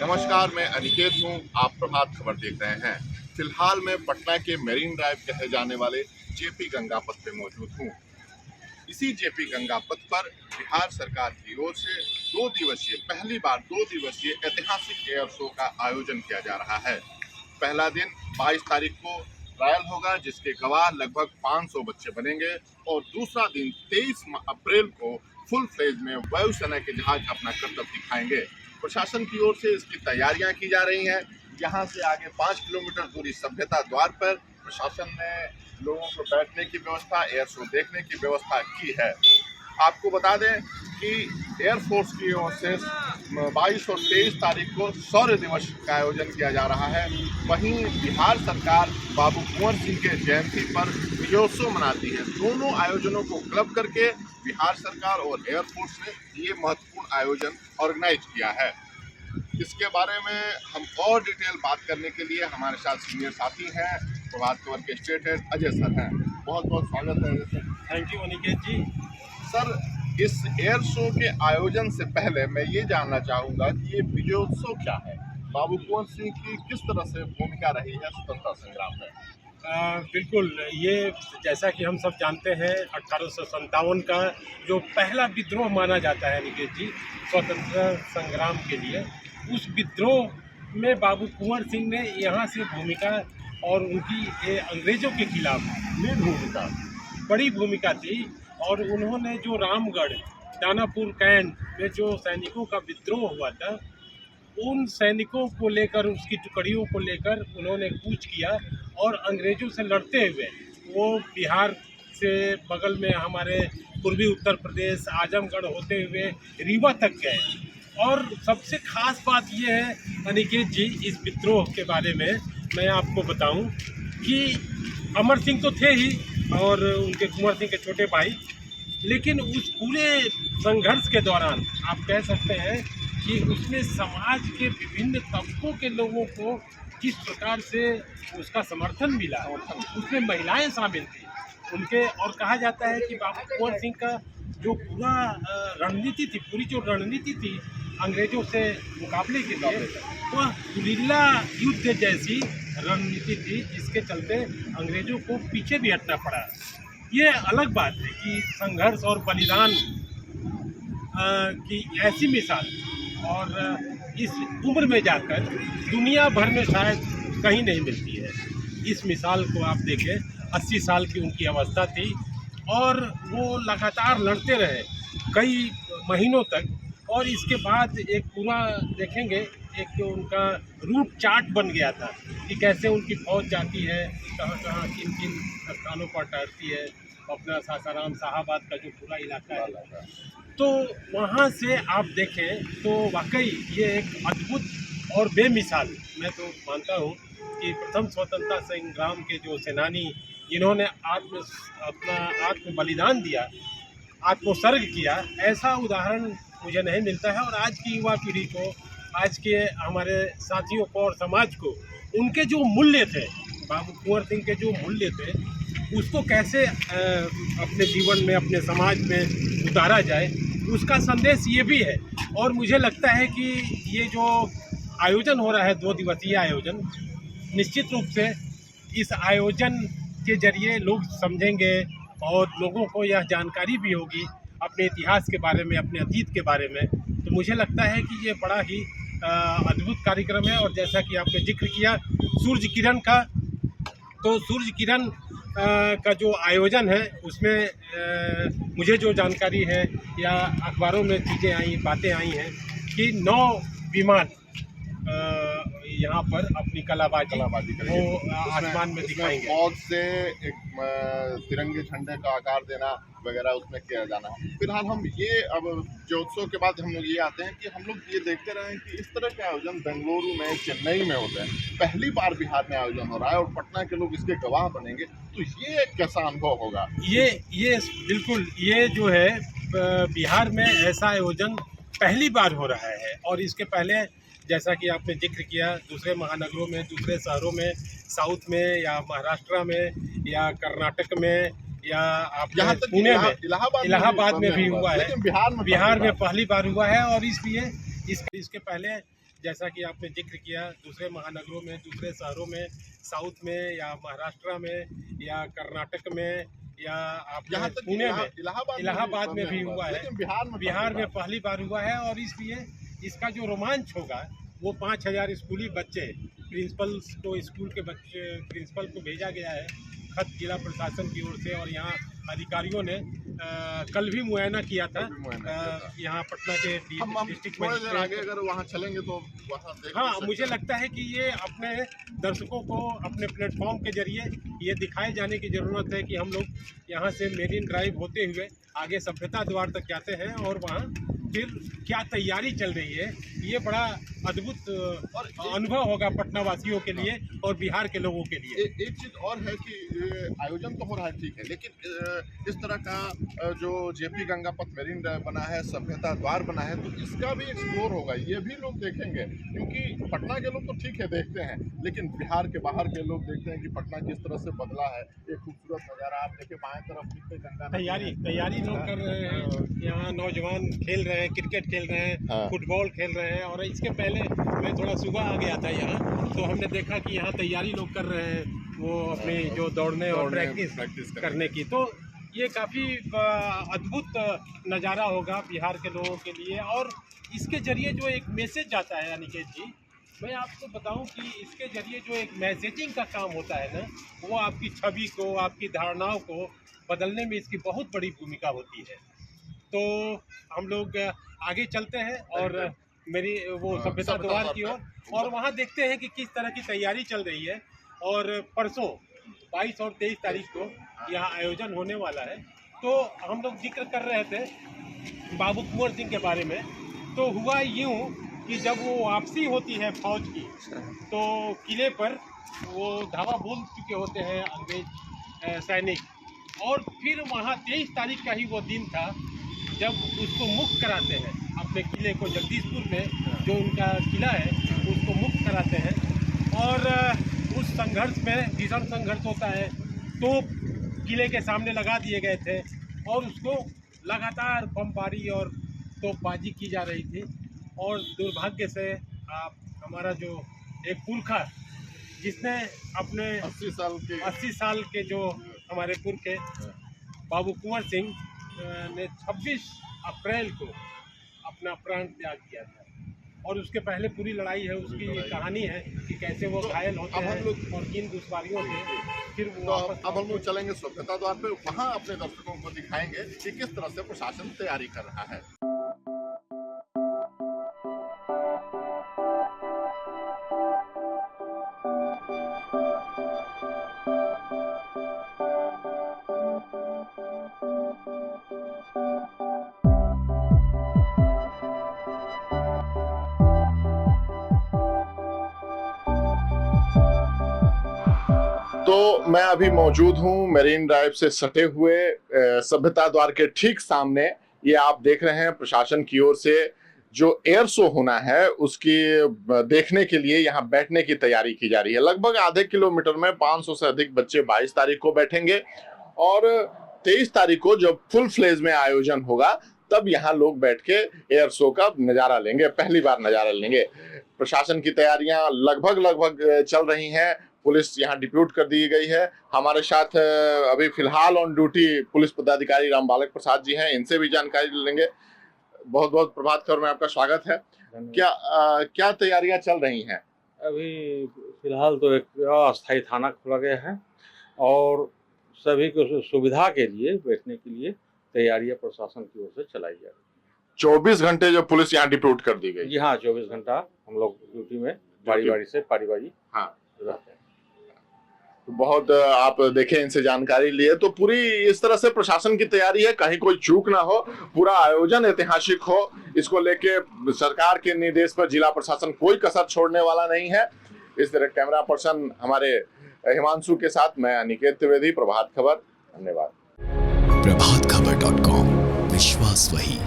नमस्कार, मैं अनिकेत हूँ। आप प्रभात खबर देख रहे हैं। फिलहाल मैं पटना के मेरीन ड्राइव कहे जाने वाले जेपी गंगा पथ पे मौजूद हूँ। इसी जेपी गंगा पथ पर बिहार सरकार की ओर से पहली बार 2 दिवसीय ऐतिहासिक एयर शो का आयोजन किया जा रहा है। पहला दिन 22 तारीख को ट्रायल होगा, जिसके गवाह लगभग 500 बच्चे बनेंगे, और दूसरा दिन 23 अप्रैल को फुल फ्लेज में वायुसेना के जहाज अपना करतब दिखाएंगे। प्रशासन की ओर से इसकी तैयारियां की जा रही हैं। यहाँ से आगे 5 किलोमीटर दूरी सभ्यता द्वार पर प्रशासन ने लोगों को बैठने की व्यवस्था, एयर शो देखने की व्यवस्था की है। आपको बता दें कि एयरफोर्स की ओर से 22 और 23 तारीख को शौर्य दिवस का आयोजन किया जा रहा है। वहीं बिहार सरकार बाबू कुंवर सिंह के जयंती पर विजयोत्सव मनाती है। दोनों आयोजनों को क्लब करके बिहार सरकार और एयरफोर्स ने ये महत्वपूर्ण आयोजन ऑर्गेनाइज किया है। इसके बारे में हम और डिटेल बात करने के लिए हमारे साथ सीनियर साथी हैं, प्रभात खबर के स्टेट हेड अजय सर हैं। बहुत बहुत स्वागत है Ajay sir. Thank you Aniket ji. Sir, इस एयर शो के आयोजन से पहले मैं ये जानना चाहूँगा कि ये विजयोत्सव क्या है? बाबू कुंवर सिंह की किस तरह से भूमिका रही है स्वतंत्रता संग्राम में? बिल्कुल, ये जैसा कि हम सब जानते हैं 1857 का जो पहला विद्रोह माना जाता है अनिकेत जी स्वतंत्रता संग्राम के लिए, उस विद्रोह में बाबू कुंवर सिंह ने यहाँ से भूमिका और उनकी ये अंग्रेज़ों के खिलाफ मेन भूमिका, बड़ी भूमिका थी। और उन्होंने जो रामगढ़ दानापुर कैंट में जो सैनिकों का विद्रोह हुआ था, उन सैनिकों को लेकर, उसकी टुकड़ियों को लेकर उन्होंने कूच किया और अंग्रेज़ों से लड़ते हुए वो बिहार से बगल में हमारे पूर्वी उत्तर प्रदेश आजमगढ़ होते हुए रीवा तक गए। और सबसे ख़ास बात ये है अनिकेत जी, इस विद्रोह के बारे में मैं आपको बताऊं कि अमर सिंह तो थे ही और उनके कुंवर सिंह के छोटे भाई, लेकिन उस पूरे संघर्ष के दौरान आप कह सकते हैं कि उसमें समाज के विभिन्न तबकों के लोगों को किस प्रकार से उसका समर्थन मिला। उसमें महिलाएं शामिल थी उनके, और कहा जाता है कि बाबू कुंवर सिंह का जो पूरा रणनीति थी, पूरी जो रणनीति थी अंग्रेज़ों से मुकाबले के लिए, वह गुरिल्ला युद्ध जैसी रणनीति थी, जिसके चलते अंग्रेज़ों को पीछे भी हटना पड़ा। ये अलग बात है कि संघर्ष और बलिदान की ऐसी मिसाल और इस उम्र में जाकर दुनिया भर में शायद कहीं नहीं मिलती है। इस मिसाल को आप देखें, 80 साल की उनकी अवस्था थी और वो लगातार लड़ते रहे कई महीनों तक। और इसके बाद एक पूरा देखेंगे, एक जो उनका रूट चार्ट बन गया था कि कैसे उनकी फौज जाती है, कहाँ कहाँ किन किन स्थानों पर ठहरती है, अपना सासाराम शाहाबाद का जो पूरा इलाका है। तो वहाँ से आप देखें तो वाकई ये एक अद्भुत और बेमिसाल, मैं तो मानता हूँ कि प्रथम स्वतंत्रता संग्राम के जो सेनानी जिन्होंने अपना आत्म बलिदान दिया, आत्मोत्सर्ग किया, ऐसा उदाहरण मुझे नहीं मिलता है। और आज की युवा पीढ़ी को, आज के हमारे साथियों को और समाज को उनके जो मूल्य थे, बाबू कुंवर सिंह के जो मूल्य थे, उसको कैसे अपने जीवन में, अपने समाज में उतारा जाए, उसका संदेश ये भी है। और मुझे लगता है कि ये जो आयोजन हो रहा है 2 दिवसीय आयोजन, निश्चित रूप से इस आयोजन के जरिए लोग समझेंगे और लोगों को यह जानकारी भी होगी अपने इतिहास के बारे में, अपने अतीत के बारे में। तो मुझे लगता है कि ये बड़ा ही अद्भुत कार्यक्रम है। और जैसा कि आपने जिक्र किया सूर्य किरण का, तो सूर्य किरण का जो आयोजन है उसमें मुझे जो जानकारी है या अखबारों में चीज़ें आई, बातें आई हैं कि 9 विमान यहाँ पर अपनी कलाबाजी वो आसमान में दिखाएंगे। फौज से एक तिरंगे झंडे का आकार देना वगैरह उसमें किया जाना है। फिलहाल हम ये, अब ज्योत्सव के बाद हम लोग ये आते हैं कि हम लोग ये देखते रहे हैं कि इस तरह के आयोजन बेंगलुरु में, चेन्नई में होते हैं। पहली बार बिहार में आयोजन हो रहा है और पटना के लोग इसके गवाह बनेंगे, तो ये एक कैसा अनुभव होगा? ये बिल्कुल, ये जो है बिहार में ऐसा आयोजन पहली बार हो रहा है। और इसके पहले जैसा कि आपने जिक्र किया, दूसरे महानगरों में, दूसरे शहरों में, साउथ में या महाराष्ट्र में या कर्नाटक में या आप पुणे में, इलाहाबाद में भी हुआ है, बिहार में पहली बार हुआ है। और इसलिए इसके पहले जैसा कि आपने जिक्र किया, दूसरे महानगरों में, दूसरे शहरों में, साउथ में या महाराष्ट्र में या कर्नाटक में या आप यहाँ तक पुणे में, इलाहाबाद में भी हुआ है, लेकिन बिहार में पहली बार हुआ है। और इसलिए इसका जो रोमांच होगा वो 5000 स्कूली बच्चे, प्रिंसिपल्स को, स्कूल के बच्चे, प्रिंसिपल को भेजा गया है खत जिला प्रशासन की ओर से। और यहाँ अधिकारियों ने कल भी मुआयना किया था यहाँ पटना के डिस्ट्रिक्ट मजिस्ट्रेट। आगे अगर वहाँ चलेंगे तो वहाँ देख हाँ, मुझे लगता है कि ये अपने दर्शकों को अपने प्लेटफॉर्म के जरिए ये दिखाए जाने की ज़रूरत है कि हम लोग यहाँ से मेरीन ड्राइव होते हुए आगे सभ्यता द्वार तक जाते हैं और वहाँ फिर क्या तैयारी चल रही है। ये बड़ा अद्भुत अनुभव होगा पटना वासियों के लिए और बिहार के लोगों के लिए। एक चीज़ और है कि आयोजन तो हो रहा है, ठीक है, लेकिन इस तरह का जो जेपी गंगापथ मेरीन ड्राइव बना है, सभ्यता द्वार बना है, तो इसका भी एक्सप्लोर होगा, ये भी लोग देखेंगे। क्योंकि पटना के लोग तो ठीक है देखते हैं, लेकिन बिहार के बाहर के लोग देखते हैं कि पटना किस तरह से बदला है। एक खूबसूरत नज़ारा आप देखिए, बाएं तरफ कितने गंगा तैयारी लोग कर रहे हैं। यहाँ नौजवान खेल रहे हैं, क्रिकेट खेल रहे हैं, फुटबॉल खेल रहे हैं। और इसके पहले मैं थोड़ा सुबह आ गया था यहाँ, तो हमने देखा कि यहाँ तैयारी लोग कर रहे हैं वो अपनी जो दौड़ने और प्रैक्टिस करने की। तो ये काफ़ी अद्भुत नज़ारा होगा बिहार के लोगों के लिए। और इसके जरिए जो एक मैसेज आता है अनिकेत जी, मैं आपको बताऊं कि इसके जरिए जो एक मैसेजिंग का काम होता है ना, वो आपकी छवि को, आपकी धारणाओं को बदलने में इसकी बहुत बड़ी भूमिका होती है। तो हम लोग आगे चलते हैं और मेरी वो सभ्यता द्वार की ओर, और वहाँ देखते हैं कि किस तरह की तैयारी चल रही है। और परसों 22 और 23 तारीख को यहाँ आयोजन होने वाला है। तो हम लोग जिक्र कर रहे थे बाबू कुंवर सिंह के बारे में। तो हुआ यूँ कि जब वो वापसी होती है फौज की, तो किले पर वो धावा बोल चुके होते हैं अंग्रेज सैनिक। और फिर वहाँ 23 तारीख का ही वो दिन था जब उसको मुक्त कराते हैं, अपने किले को, जगदीशपुर में जो उनका किला है उसको मुक्त कराते हैं। और उस संघर्ष में भीषण संघर्ष होता है, तो किले के सामने लगा दिए गए थे और उसको लगातार बमबारी और तोपबाजी की जा रही थी। और दुर्भाग्य से हमारा जो एक पुरखा, जिसने अपने 80 साल के जो हमारे पुरखे बाबू कुंवर सिंह ने 26 अप्रैल को अपना प्राण त्याग किया था। और उसके पहले पूरी लड़ाई है, उसकी कहानी है कि कैसे वो घायल होते हैं और किन दुश्वारियों से फिर वो अब हम लोग चलेंगे सभ्यता द्वार पे, वहाँ अपने दर्शकों को दिखाएंगे कि किस तरह से प्रशासन तैयारी कर रहा है। तो मैं अभी मौजूद हूं मेरीन ड्राइव से सटे हुए सभ्यता द्वार के ठीक सामने। ये आप देख रहे हैं प्रशासन की ओर से जो एयर शो होना है उसकी देखने के लिए यहाँ बैठने की तैयारी की जा रही है। लगभग आधे किलोमीटर में 500 से अधिक बच्चे 22 तारीख को बैठेंगे और 23 तारीख को जब फुल फ्लेज में आयोजन होगा तब यहाँ लोग बैठ के एयर शो का नजारा लेंगे, पहली बार नजारा लेंगे। प्रशासन की तैयारियां लगभग चल रही हैं। पुलिस यहाँ डिप्यूट कर दी गई है। हमारे साथ अभी फिलहाल ऑन ड्यूटी पुलिस पदाधिकारी राम बालक प्रसाद जी हैं, इनसे भी जानकारी लेंगे। बहुत बहुत प्रभात खबर में आपका स्वागत है। क्या तैयारियां चल रही हैं? अभी फिलहाल तो एक अस्थायी थाना खोला गया है और सभी को सुविधा के लिए बैठने के लिए तैयारियां प्रशासन की ओर से चलाई जा रही है। 24 घंटे जो पुलिस यहाँ डिप्यूट कर दी गई? जी हाँ, 24 घंटा हम लोग ड्यूटी में बारी से पारी हाँ रहते हैं। तो बहुत आप देखें, इनसे जानकारी लिए तो पूरी इस तरह से प्रशासन की तैयारी है, कहीं कोई चूक ना हो, पूरा आयोजन ऐतिहासिक हो। इसको लेके सरकार के निर्देश पर जिला प्रशासन कोई कसर छोड़ने वाला नहीं है। इस तरह कैमरा पर्सन हमारे हिमांशु के साथ मैं अनिकेत त्रिवेदी, प्रभात खबर। धन्यवाद। प्रभातखबर.com, विश्वास वही।